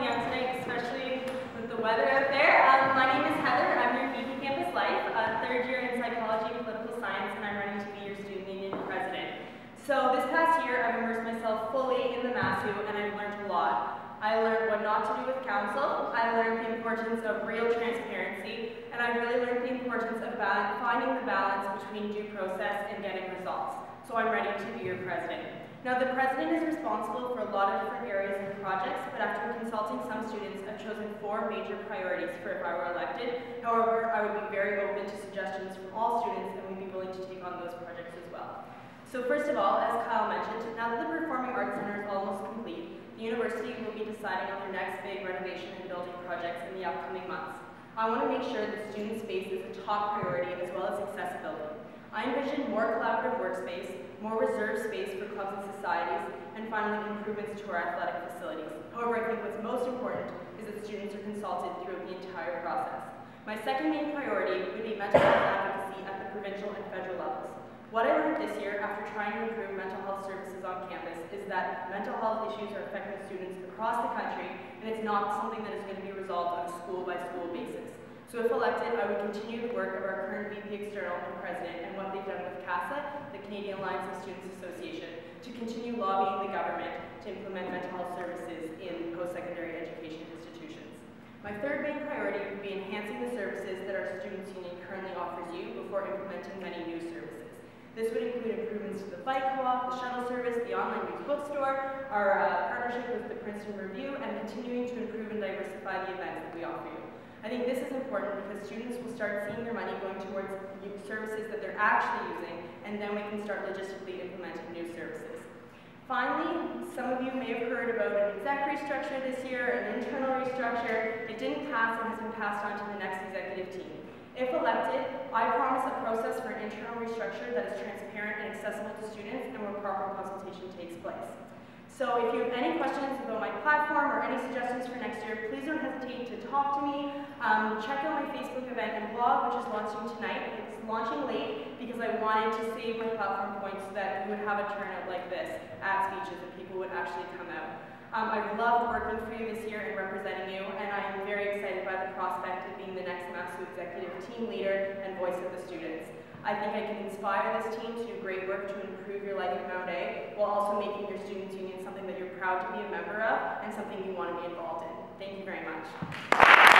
me out today, especially with the weather out there. My name is Heather. I'm your VP Campus Life, third year in Psychology and Political Science, and I'm running to be your Student Union President. So this past year, I've immersed myself fully in the MASU, and I've learned a lot. I learned what not to do with council. I learned the importance of real transparency, and I really learned the importance of finding the balance between due process and getting results. So I'm ready to be your president. Now, the president is responsible for a lot of different areas and projects, but after consulting some students, I've chosen 4 major priorities for if I were elected. However, I would be very open to suggestions from all students, and we'd be willing to take on those projects as well. So first of all, as Kyle mentioned, now that the Performing Arts Center is almost complete, the university will be deciding on their next big renovation and building projects in the upcoming months. I want to make sure that student space is a top priority as well as accessibility. I envision more collaborative workspace, more reserved space for clubs and societies, and finally improvements to our athletic facilities. However, I think what's most important is that students are consulted throughout the entire process. My second main priority would be mental health advocacy at the provincial and federal levels. What I learned this year after trying to improve mental health services on campus is that mental health issues are affecting students across the country, and it's not something that is going to be resolved on a school-by-school basis. So if elected, I would continue the work of our current VP External and President and what they've done with CASA, the Canadian Alliance of Students Association, to continue lobbying the government to implement mental health services in post-secondary education institutions. My third main priority would be enhancing the services that our Students' Union currently offers you before implementing many new services. This would include improvements to the bike co-op, the shuttle service, the online youth bookstore, our partnership with the Princeton Review, and continuing to improve and diversify the events that we offer you. I think this is important because students will start seeing their money going towards services that they're actually using, and then we can start logistically implementing new services. Finally, some of you may have heard about an exec restructure this year, an internal restructure. It didn't pass and has been passed on to the next executive team. If elected, I promise a process for an internal restructure that is transparent and accessible to students and where proper consultation takes place. So if you have any questions about my platform or any suggestions for next year, please don't hesitate to talk to me. Check out my Facebook event and blog, which is launching tonight. It's launching late because I wanted to save my platform points so that we would have a turnout like this at speeches and people would actually come out. I've loved working for you this year and representing you, and I am very excited by the prospect of being the next MASU executive team leader and voice of the students. I think I can inspire this team to do great work to improve your life at Mount A, while also making your Students' Union something that you're proud to be a member of and something you want to be involved in. Thank you very much.